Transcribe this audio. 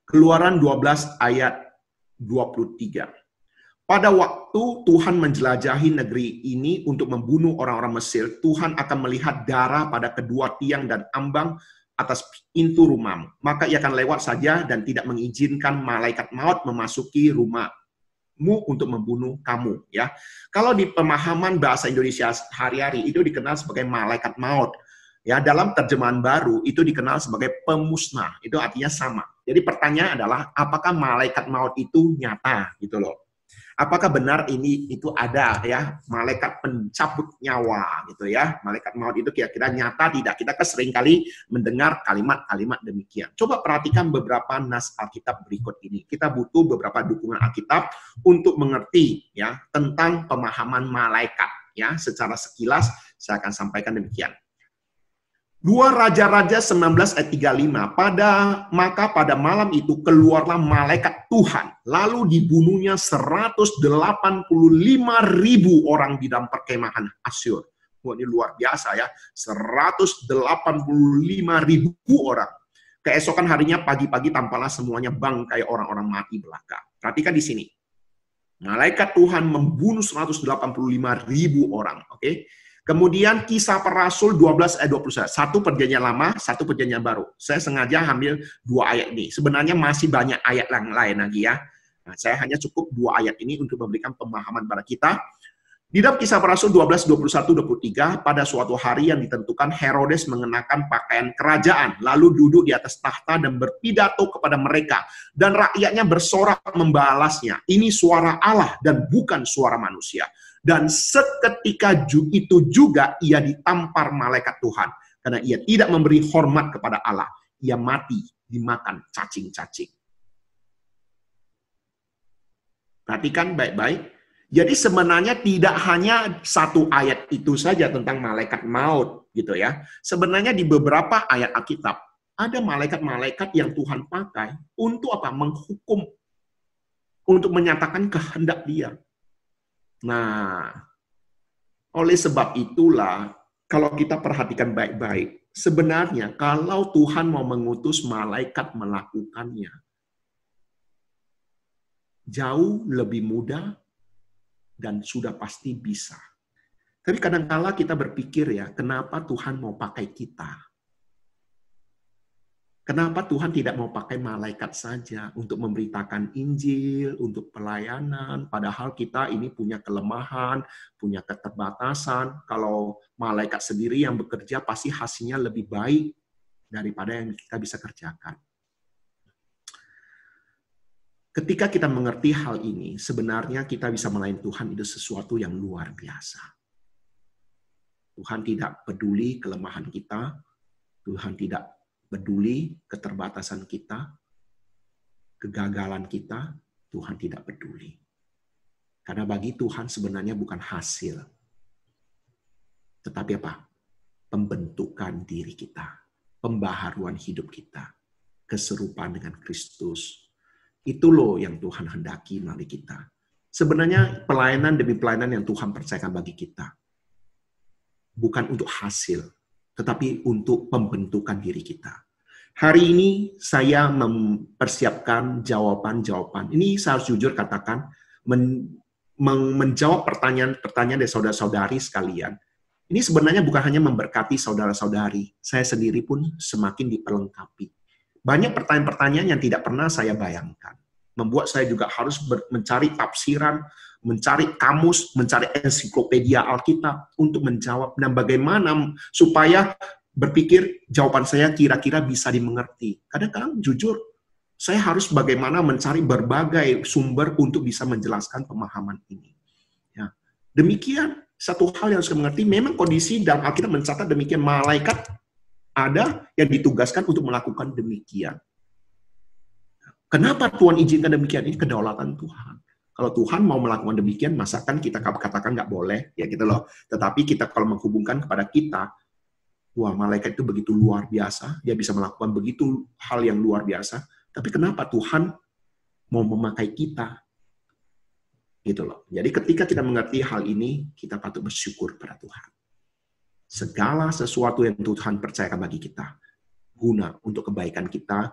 Keluaran 12 ayat 23. Pada waktu Tuhan menjelajahi negeri ini untuk membunuh orang-orang Mesir, Tuhan akan melihat darah pada kedua tiang dan ambang atas pintu rumahmu. Maka ia akan lewat saja dan tidak mengizinkan malaikat maut memasuki rumahmu untuk membunuh kamu. Ya, kalau di pemahaman bahasa Indonesia hari-hari itu dikenal sebagai malaikat maut. Ya, dalam terjemahan baru itu dikenal sebagai pemusnah. Itu artinya sama. Jadi pertanyaan adalah apakah malaikat maut itu nyata gitu loh. Apakah benar itu ada ya, malaikat pencabut nyawa gitu ya. Malaikat maut itu kira-kira nyata tidak? Kita kan sering kali mendengar kalimat-kalimat demikian. Coba perhatikan beberapa nas Alkitab berikut ini. Kita butuh beberapa dukungan Alkitab untuk mengerti ya tentang pemahaman malaikat ya. Secara sekilas saya akan sampaikan demikian. 2 Raja-Raja 19 ayat 35. Maka pada malam itu keluarlah malaikat Tuhan. Lalu dibunuhnya 185.000 orang di dalam perkemahan Asyur. Wah, ini luar biasa ya. 185.000 orang. Keesokan harinya pagi-pagi tampaklah semuanya bangkai orang-orang mati belaka. Perhatikan di sini. Malaikat Tuhan membunuh 185.000 orang. Oke. Kemudian Kisah Para Rasul 12 ayat 21. Satu perjanjian lama, satu perjanjian baru. Saya sengaja ambil 2 ayat ini. Sebenarnya masih banyak ayat yang lain lagi ya. Nah, saya hanya cukup 2 ayat ini untuk memberikan pemahaman pada kita. Di dalam Kisah Para Rasul 12, 21, 23, pada suatu hari yang ditentukan Herodes mengenakan pakaian kerajaan, lalu duduk di atas tahta dan berpidato kepada mereka. Dan rakyatnya bersorak membalasnya. Ini suara Allah dan bukan suara manusia. Dan seketika itu juga ia ditampar malaikat Tuhan. Karena ia tidak memberi hormat kepada Allah. Ia mati dimakan cacing-cacing. Perhatikan baik-baik. Jadi sebenarnya tidak hanya satu ayat itu saja tentang malaikat maut. Gitu ya. Sebenarnya di beberapa ayat Alkitab, ada malaikat-malaikat yang Tuhan pakai untuk apa? Menghukum. Untuk menyatakan kehendak Dia. Nah, oleh sebab itulah, kalau kita perhatikan baik-baik, sebenarnya kalau Tuhan mau mengutus malaikat melakukannya, jauh lebih mudah dan sudah pasti bisa. Tapi kadang-kala kita berpikir ya, kenapa Tuhan mau pakai kita? Kenapa Tuhan tidak mau pakai malaikat saja untuk memberitakan Injil, untuk pelayanan, padahal kita ini punya kelemahan, punya keterbatasan. Kalau malaikat sendiri yang bekerja pasti hasilnya lebih baik daripada yang kita bisa kerjakan. Ketika kita mengerti hal ini, sebenarnya kita bisa melayani Tuhan itu sesuatu yang luar biasa. Tuhan tidak peduli kelemahan kita, Tuhan tidak peduli keterbatasan kita, kegagalan kita, Tuhan tidak peduli. Karena bagi Tuhan sebenarnya bukan hasil, tetapi apa? Pembentukan diri kita, pembaharuan hidup kita, keserupaan dengan Kristus. Itu loh yang Tuhan hendaki melalui kita. Sebenarnya pelayanan demi pelayanan yang Tuhan percayakan bagi kita. Bukan untuk hasil, tetapi untuk pembentukan diri kita. Hari ini saya mempersiapkan jawaban-jawaban. Ini saya harus jujur katakan, menjawab pertanyaan-pertanyaan dari saudara-saudari sekalian. Ini sebenarnya bukan hanya memberkati saudara-saudari, saya sendiri pun semakin diperlengkapi. Banyak pertanyaan-pertanyaan yang tidak pernah saya bayangkan. Membuat saya juga harus mencari tafsiran, mencari kamus, mencari ensiklopedia Alkitab untuk menjawab. Dan bagaimana supaya berpikir jawaban saya kira-kira bisa dimengerti. Kadang-kadang jujur, saya harus bagaimana mencari berbagai sumber untuk bisa menjelaskan pemahaman ini. Ya. Demikian, satu hal yang harus kita mengerti, memang kondisi dalam Alkitab mencatat demikian, malaikat ada yang ditugaskan untuk melakukan demikian. Kenapa Tuhan izinkan demikian? Ini kedaulatan Tuhan. Kalau Tuhan mau melakukan demikian, masakan kita katakan nggak boleh, ya gitu loh. Tetapi kita kalau menghubungkan kepada kita, wah malaikat itu begitu luar biasa, dia bisa melakukan begitu hal yang luar biasa. Tapi kenapa Tuhan mau memakai kita? Gitu loh. Jadi ketika kita mengerti hal ini, kita patut bersyukur pada Tuhan. Segala sesuatu yang Tuhan percayakan bagi kita, guna untuk kebaikan kita,